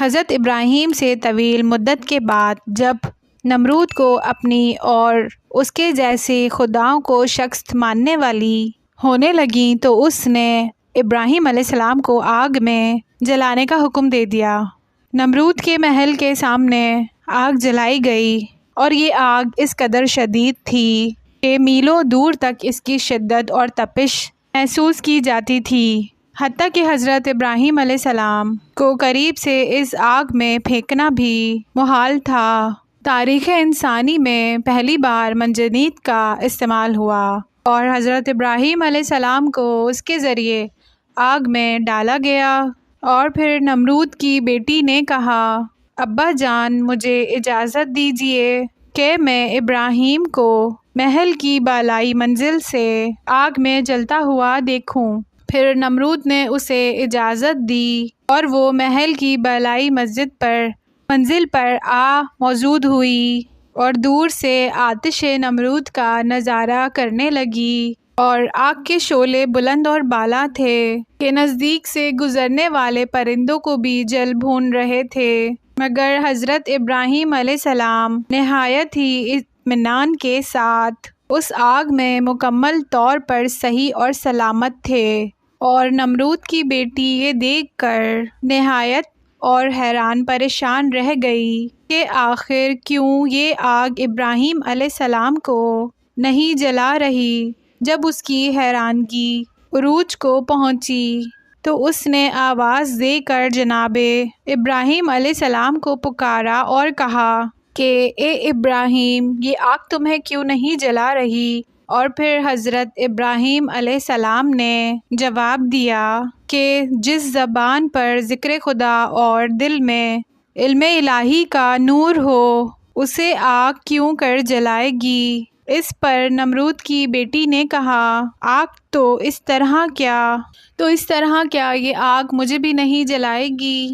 حضرت ابراہیم سے طویل مدت کے بعد جب نمرود کو اپنی اور اس کے جیسے خداؤں کو شکست ماننے والی ہونے لگیں تو اس نے ابراہیم علیہ السلام کو آگ میں جلانے کا حکم دے دیا۔ نمرود کے محل کے سامنے آگ جلائی گئی اور یہ آگ اس قدر شدید تھی کہ میلوں دور تک اس کی شدت اور تپش محسوس کی جاتی تھی، حتیٰ کہ حضرت ابراہیم علیہ السلام کو قریب سے اس آگ میں پھینکنا بھی محال تھا۔ تاریخ انسانی میں پہلی بار منجنیق کا استعمال ہوا اور حضرت ابراہیم علیہ السلام کو اس کے ذریعے آگ میں ڈالا گیا۔ اور پھر نمرود کی بیٹی نے کہا، ابا جان مجھے اجازت دیجیے کہ میں ابراہیم کو محل کی بالائی منزل سے آگ میں جلتا ہوا دیکھوں۔ پھر نمرود نے اسے اجازت دی اور وہ محل کی بالائی منزل پر موجود ہوئی اور دور سے آتش نمرود کا نظارہ کرنے لگی، اور آگ کے شعلے بلند اور بالا تھے کہ نزدیک سے گزرنے والے پرندوں کو بھی جل بھون رہے تھے، مگر حضرت ابراہیم علیہ السلام نہایت ہی اطمینان کے ساتھ اس آگ میں مکمل طور پر صحیح اور سلامت تھے۔ اور نمرود کی بیٹی یہ دیکھ کر نہایت اور حیران پریشان رہ گئی کہ آخر کیوں یہ آگ ابراہیم علیہ السلام کو نہیں جلا رہی۔ جب اس کی حیرانگی عروج کو پہنچی تو اس نے آواز دے کر جناب ابراہیم علیہ السلام کو پکارا اور کہا کہ اے ابراہیم، یہ آگ تمہیں کیوں نہیں جلا رہی؟ اور پھر حضرت ابراہیم علیہ السلام نے جواب دیا کہ جس زبان پر ذکر خدا اور دل میں علم الہی کا نور ہو اسے آگ کیوں کر جلائے گی؟ اس پر نمرود کی بیٹی نے کہا، آگ تو اس طرح کیا یہ آگ مجھے بھی نہیں جلائے گی؟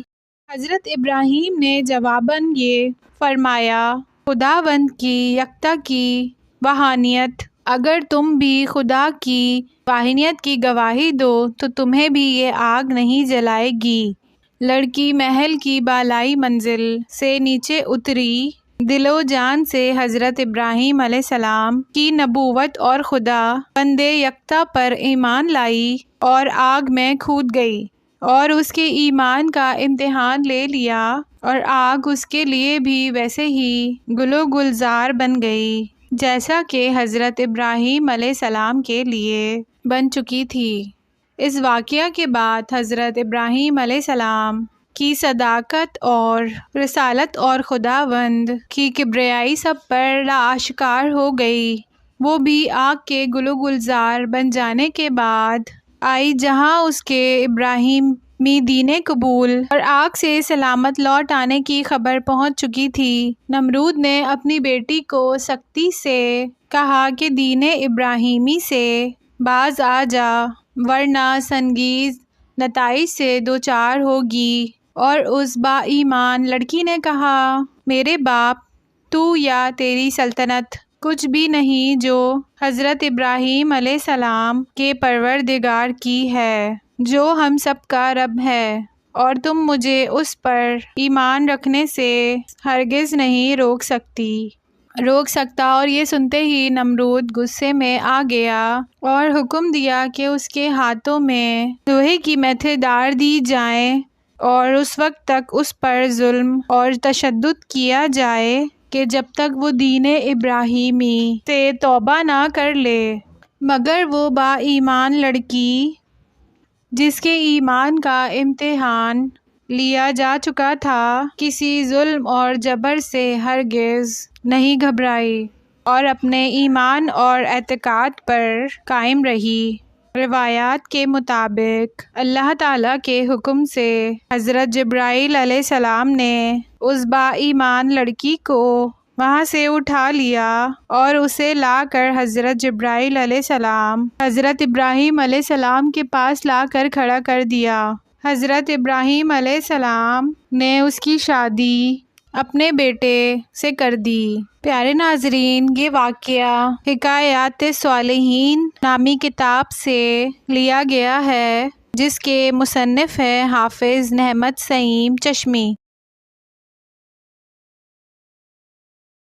حضرت ابراہیم نے جواباً یہ فرمایا، خداوند کی یکتا کی وحدانیت، اگر تم بھی خدا کی وحدانیت کی گواہی دو تو تمہیں بھی یہ آگ نہیں جلائے گی۔ لڑکی محل کی بالائی منزل سے نیچے اتری، دل و جان سے حضرت ابراہیم علیہ السلام کی نبوت اور خدا بند یکتا پر ایمان لائی اور آگ میں کود گئی اور اس کے ایمان کا امتحان لے لیا، اور آگ اس کے لیے بھی ویسے ہی گل و گلزار بن گئی جیسا کہ حضرت ابراہیم علیہ السلام کے لیے بن چکی تھی۔ اس واقعہ کے بعد حضرت ابراہیم علیہ السلام کی صداقت اور رسالت اور خداوند کی کبریائی سب پر آشکار ہو گئی۔ وہ بھی آگ کے گل و گلزار بن جانے کے بعد آئی جہاں اس کے ابراہیمی دین قبول اور آگ سے سلامت لوٹ آنے کی خبر پہنچ چکی تھی۔ نمرود نے اپنی بیٹی کو سختی سے کہا کہ دین ابراہیمی سے باز آ جا، ورنہ سنگین نتائج سے دوچار ہوگی۔ اور اس با ایمان لڑکی نے کہا، میرے باپ، تو یا تیری سلطنت کچھ بھی نہیں جو حضرت ابراہیم علیہ السلام کے پروردگار کی ہے، جو ہم سب کا رب ہے، اور تم مجھے اس پر ایمان رکھنے سے ہرگز نہیں روک سکتا۔ اور یہ سنتے ہی نمرود غصے میں آ گیا اور حکم دیا کہ اس کے ہاتھوں میں لوہے کی میخیں ڈال دی جائیں اور اس وقت تک اس پر ظلم اور تشدد کیا جائے کہ جب تک وہ دین ابراہیمی سے توبہ نہ کر لے۔ مگر وہ با ایمان لڑکی جس کے ایمان کا امتحان لیا جا چکا تھا، کسی ظلم اور جبر سے ہرگز نہیں گھبرائی اور اپنے ایمان اور اعتقاد پر قائم رہی۔ روایات کے مطابق اللہ تعالیٰ کے حکم سے حضرت جبرائیل علیہ السلام نے اس با ایمان لڑکی کو وہاں سے اٹھا لیا اور اسے لا کر حضرت جبرائیل علیہ السلام حضرت ابراہیم علیہ السلام کے پاس لا کر کھڑا کر دیا۔ حضرت ابراہیم علیہ السلام نے اس کی شادی اپنے بیٹے سے کر دی۔ پیارے ناظرین، یہ واقعہ حکایات صالحین نامی کتاب سے لیا گیا ہے جس کے مصنف ہیں حافظ نعمت سعیم چشمی۔